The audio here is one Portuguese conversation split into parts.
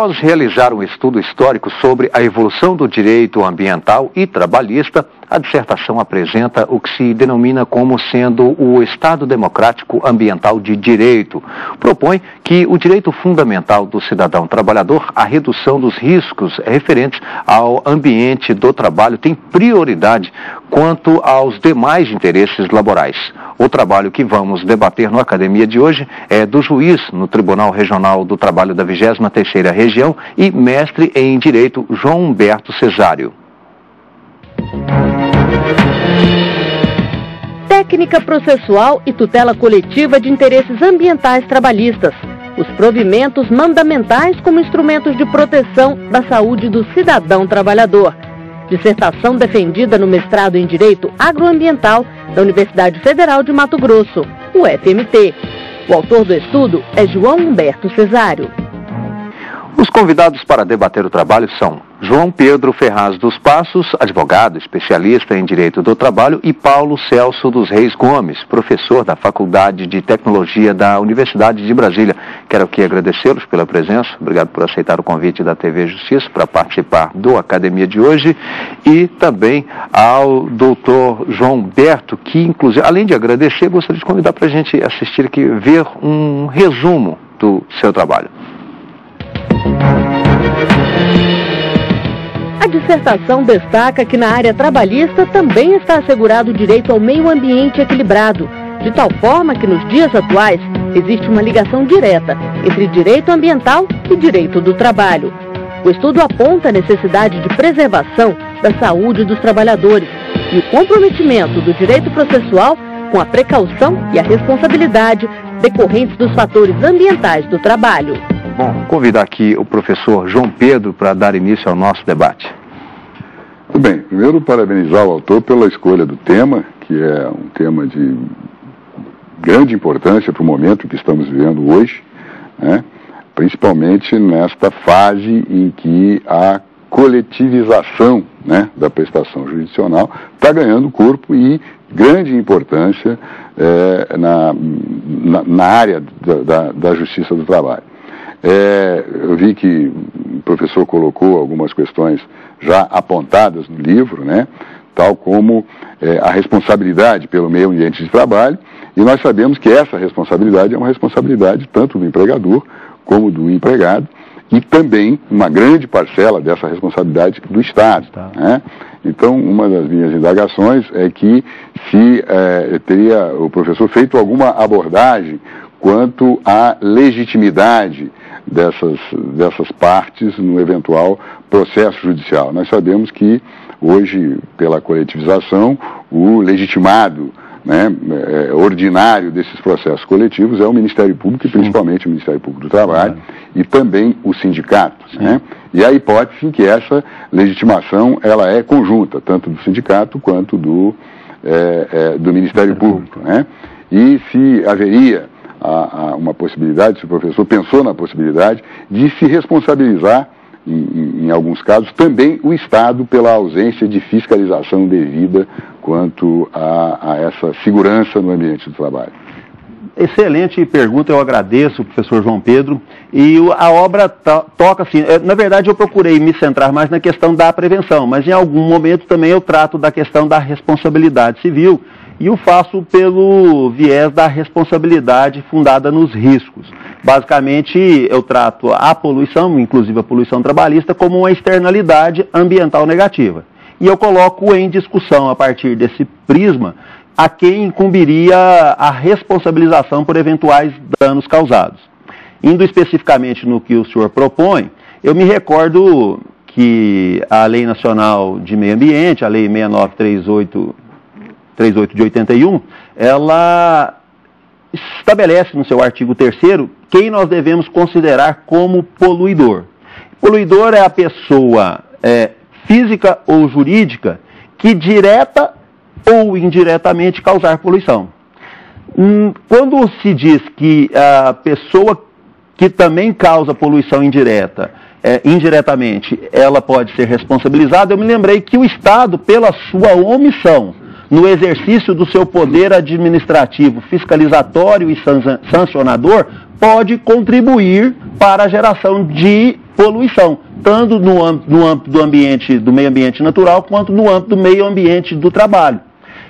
Após realizar um estudo histórico sobre a evolução do direito ambiental e trabalhista, a dissertação apresenta o que se denomina como sendo o Estado Democrático Ambiental de Direito. Propõe que o direito fundamental do cidadão trabalhador, a redução dos riscos referentes ao ambiente do trabalho, tem prioridade quanto aos demais interesses laborais. O trabalho que vamos debater no Academia de hoje é do juiz no Tribunal Regional do Trabalho da 23ª Região e mestre em Direito João Humberto Cesário. Técnica processual e tutela coletiva de interesses ambientais trabalhistas. Os provimentos mandamentais como instrumentos de proteção da saúde do cidadão trabalhador. Dissertação defendida no mestrado em Direito Agroambiental da Universidade Federal de Mato Grosso, UFMT. O autor do estudo é João Humberto Cesário. Os convidados para debater o trabalho são João Pedro Ferraz dos Passos, advogado, especialista em Direito do Trabalho, e Paulo Celso dos Reis Gomes, professor da Faculdade de Tecnologia da Universidade de Brasília. Quero aqui agradecê-los pela presença, obrigado por aceitar o convite da TV Justiça para participar do Academia de hoje, e também ao doutor João Humberto, que inclusive, além de agradecer, gostaria de convidar para a gente assistir aqui, ver um resumo do seu trabalho. A dissertação destaca que na área trabalhista também está assegurado o direito ao meio ambiente equilibrado, de tal forma que nos dias atuais existe uma ligação direta entre direito ambiental e direito do trabalho. O estudo aponta a necessidade de preservação da saúde dos trabalhadores e o comprometimento do direito processual com a precaução e a responsabilidade decorrentes dos fatores ambientais do trabalho. Bom, convidar aqui o professor João Pedro para dar início ao nosso debate. Muito bem, primeiro parabenizar o autor pela escolha do tema, que é um tema de grande importância para o momento que estamos vivendo hoje, né? Principalmente nesta fase em que a coletivização, né, da prestação jurisdicional está ganhando corpo e grande importância na área da justiça do trabalho. Eu vi que o professor colocou algumas questões já apontadas no livro, né, tal como a responsabilidade pelo meio ambiente de trabalho, e nós sabemos que essa responsabilidade é uma responsabilidade tanto do empregador como do empregado, e também uma grande parcela dessa responsabilidade do Estado. Né? Então, uma das minhas indagações é que se teria o professor feito alguma abordagem quanto à legitimidade dessas partes no eventual processo judicial. Nós sabemos que hoje, pela coletivização, o legitimado, né, ordinário desses processos coletivos é o Ministério Público, e principalmente o Ministério Público do Trabalho, e também os sindicatos, né? E a hipótese em que essa legitimação ela é conjunta, tanto do sindicato quanto do Ministério Público, né? E se haveria uma possibilidade, se o professor pensou na possibilidade de se responsabilizar, em alguns casos, também o Estado pela ausência de fiscalização devida quanto a essa segurança no ambiente do trabalho. Excelente pergunta, eu agradeço, professor João Pedro. E a obra toca assim, na verdade eu procurei me centrar mais na questão da prevenção, mas em algum momento também eu trato da questão da responsabilidade civil, e o faço pelo viés da responsabilidade fundada nos riscos. Basicamente, eu trato a poluição, inclusive a poluição trabalhista, como uma externalidade ambiental negativa. E eu coloco em discussão, a partir desse prisma, a quem incumbiria a responsabilização por eventuais danos causados. Indo especificamente no que o senhor propõe, eu me recordo que a Lei Nacional de Meio Ambiente, a Lei 6938 de 81, ela estabelece no seu artigo 3º quem nós devemos considerar como poluidor. Poluidor é a pessoa física ou jurídica que direta ou indiretamente causar poluição. Quando se diz que a pessoa que também causa poluição indireta, indiretamente, ela pode ser responsabilizada, eu me lembrei que o Estado, pela sua omissão no exercício do seu poder administrativo, fiscalizatório e sancionador, pode contribuir para a geração de poluição, tanto no âmbito do meio ambiente natural, quanto no âmbito do meio ambiente do trabalho.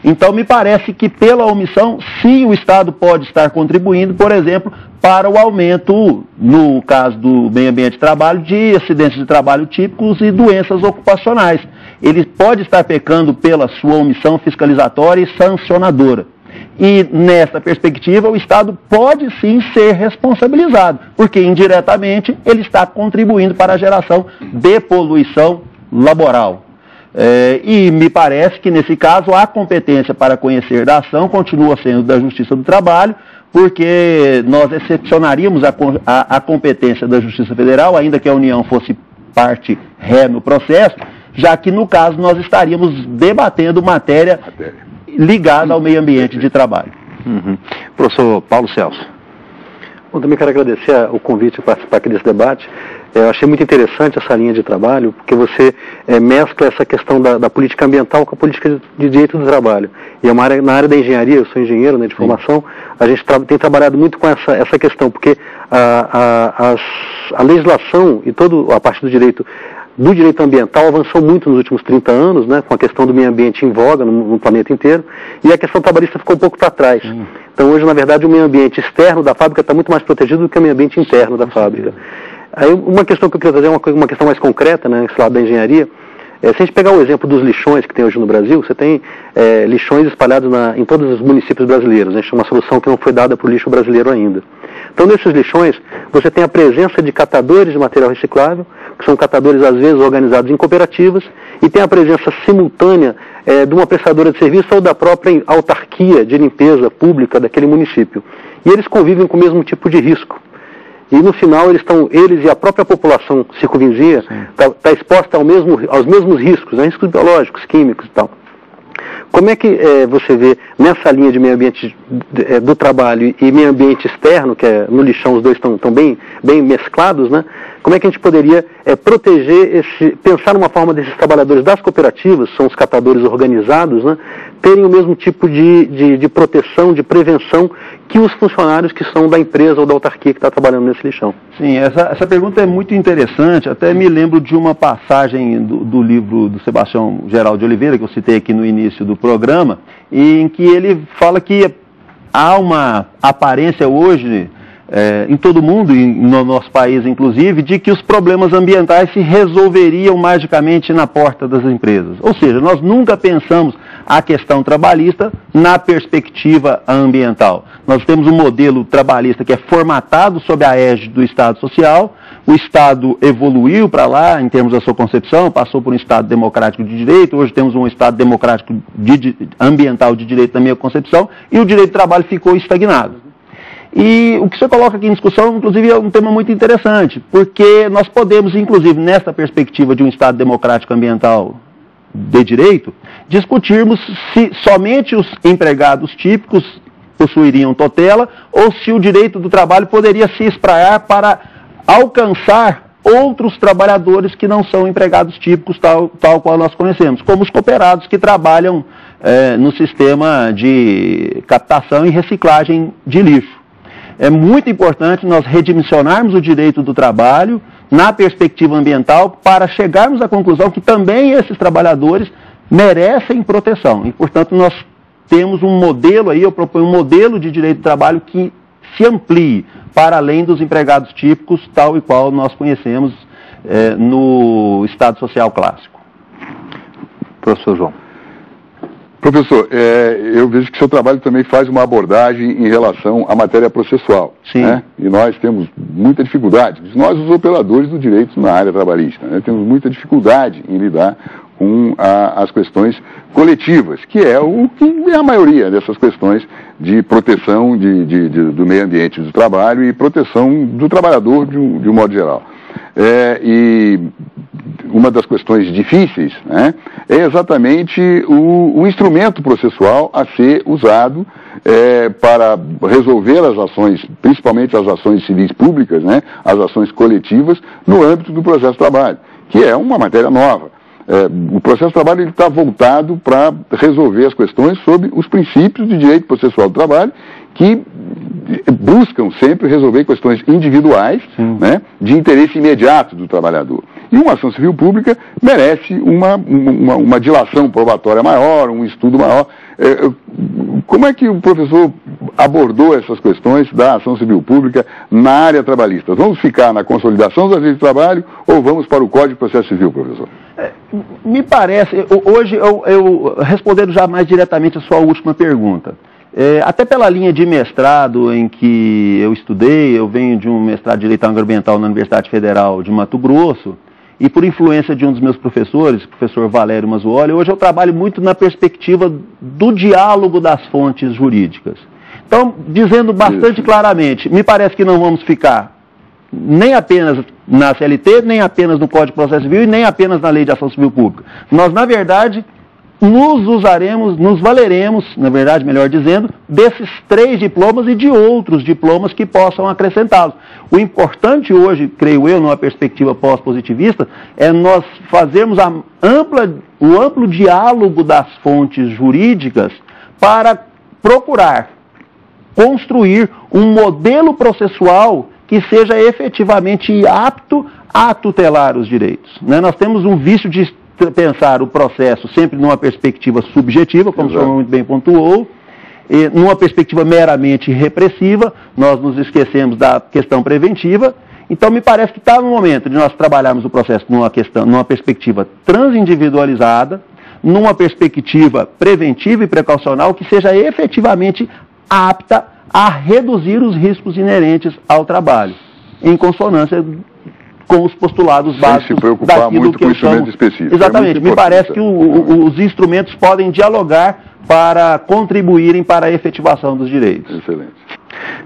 Então, me parece que, pela omissão, sim, o Estado pode estar contribuindo, por exemplo, para o aumento, no caso do meio ambiente de trabalho, de acidentes de trabalho típicos e doenças ocupacionais. Ele pode estar pecando pela sua omissão fiscalizatória e sancionadora. E, nessa perspectiva, o Estado pode sim ser responsabilizado, porque indiretamente ele está contribuindo para a geração de poluição laboral. E me parece que, nesse caso, a competência para conhecer da ação continua sendo da Justiça do Trabalho, porque nós excepcionaríamos a competência da Justiça Federal, ainda que a União fosse parte ré no processo, já que, no caso, nós estaríamos debatendo matéria ligada ao meio ambiente de trabalho. Professor Paulo Celso. Bom, também quero agradecer o convite para participar aqui desse debate. Eu achei muito interessante essa linha de trabalho, porque você mescla essa questão da política ambiental com a política de direito do trabalho. E é uma área, na área da engenharia, eu sou engenheiro, né, de formação, a gente tem trabalhado muito com essa questão, porque a legislação e toda a parte do direito ambiental avançou muito nos últimos 30 anos, né, com a questão do meio ambiente em voga no planeta inteiro, e a questão trabalhista ficou um pouco para trás. Então, hoje, na verdade, o meio ambiente externo da fábrica está muito mais protegido do que o meio ambiente interno da fábrica. Aí, uma questão que eu queria trazer é uma questão mais concreta, né, nesse lado da engenharia. Se a gente pegar o exemplo dos lixões que tem hoje no Brasil, você tem lixões espalhados em todos os municípios brasileiros. A gente tem uma solução que não foi dada para o lixo brasileiro ainda. Então, nesses lixões, você tem a presença de catadores de material reciclável, que são catadores, às vezes, organizados em cooperativas, e tem a presença simultânea de uma prestadora de serviço ou da própria autarquia de limpeza pública daquele município. E eles convivem com o mesmo tipo de risco. E, no final, eles e a própria população circunvizinha está exposta aos mesmos riscos, né, riscos biológicos, químicos e tal. Como é que você vê nessa linha de meio ambiente do trabalho e meio ambiente externo, que no lixão os dois estão bem mesclados, né? Como é que a gente poderia proteger, pensar numa forma desses trabalhadores das cooperativas, são os catadores organizados, né, terem o mesmo tipo de proteção, de prevenção que os funcionários que são da empresa ou da autarquia que está trabalhando nesse lixão? Sim, essa pergunta é muito interessante, até me lembro de uma passagem do livro do Sebastião Geraldo de Oliveira, que eu citei aqui no início do programa, em que ele fala que há uma aparência hoje, em todo o mundo, e no nosso país inclusive, de que os problemas ambientais se resolveriam magicamente na porta das empresas. Ou seja, nós nunca pensamos a questão trabalhista na perspectiva ambiental. Nós temos um modelo trabalhista que é formatado sob a égide do Estado Social. O Estado evoluiu para lá, em termos da sua concepção, passou por um Estado democrático de direito, hoje temos um Estado democrático ambiental de direito na minha concepção, e o direito do trabalho ficou estagnado. E o que você coloca aqui em discussão, inclusive, é um tema muito interessante, porque nós podemos, inclusive, nessa perspectiva de um Estado democrático ambiental de direito, discutirmos se somente os empregados típicos possuiriam tutela ou se o direito do trabalho poderia se espraiar para alcançar outros trabalhadores que não são empregados típicos tal qual nós conhecemos, como os cooperados que trabalham no sistema de captação e reciclagem de lixo. É muito importante nós redimensionarmos o direito do trabalho na perspectiva ambiental para chegarmos à conclusão que também esses trabalhadores merecem proteção. E, portanto, nós temos um modelo aí, eu proponho um modelo de direito do trabalho que se amplie para além dos empregados típicos, tal e qual nós conhecemos no Estado Social clássico. Professor João. Professor, eu vejo que seu trabalho também faz uma abordagem em relação à matéria processual. Sim. Né? E nós temos muita dificuldade, nós os operadores do direito na área trabalhista, né? Temos muita dificuldade em lidar com as questões coletivas, que é a maioria dessas questões de proteção do meio ambiente do trabalho e proteção do trabalhador de um modo geral. E uma das questões difíceis, né, é exatamente o instrumento processual a ser usado para resolver as ações, principalmente as ações civis públicas, né, as ações coletivas, no âmbito do processo de trabalho, que é uma matéria nova. o processo de trabalho está voltado para resolver as questões sobre os princípios de direito processual do trabalho, que buscam sempre resolver questões individuais, né, de interesse imediato do trabalhador. E uma ação civil pública merece uma dilação probatória maior, um estudo maior. Como é que o professor abordou essas questões da ação civil pública na área trabalhista? Vamos ficar na consolidação das leis de trabalho ou vamos para o Código de Processo Civil, professor? Me parece, hoje, eu respondendo já mais diretamente a sua última pergunta, até pela linha de mestrado em que eu estudei, eu venho de um mestrado de Direito Agroambiental na Universidade Federal de Mato Grosso, e por influência de um dos meus professores, o professor Valério Mazzuoli, hoje eu trabalho muito na perspectiva do diálogo das fontes jurídicas. Então, dizendo bastante claramente, me parece que não vamos ficar nem apenas na CLT, nem apenas no Código de Processo Civil e nem apenas na Lei de Ação Civil Pública. Nós, na verdade, nos valeremos, na verdade, melhor dizendo, desses 3 diplomas e de outros diplomas que possam acrescentá-los. O importante hoje, creio eu, numa perspectiva pós-positivista, é nós fazermos o amplo diálogo das fontes jurídicas para procurar construir um modelo processual que seja efetivamente apto a tutelar os direitos. Né? Nós temos um vício de pensar o processo sempre numa perspectiva subjetiva, como o senhor muito bem pontuou, e numa perspectiva meramente repressiva, nós nos esquecemos da questão preventiva. Então, me parece que está no momento de nós trabalharmos o processo numa perspectiva transindividualizada, numa perspectiva preventiva e precaucional que seja efetivamente apta a reduzir os riscos inerentes ao trabalho, em consonância com os postulados básicos sem se preocupar daquilo muito que com eu chamo... instrumentos específicos. Exatamente, me parece que os instrumentos podem dialogar para contribuírem para a efetivação dos direitos. Excelente.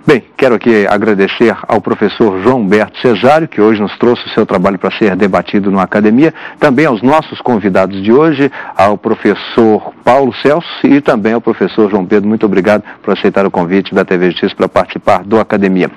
Bem, quero aqui agradecer ao professor João Humberto Cesário, que hoje nos trouxe o seu trabalho para ser debatido na academia, também aos nossos convidados de hoje, ao professor Paulo Celso e também ao professor João Pedro. Muito obrigado por aceitar o convite da TV Justiça para participar do Academia.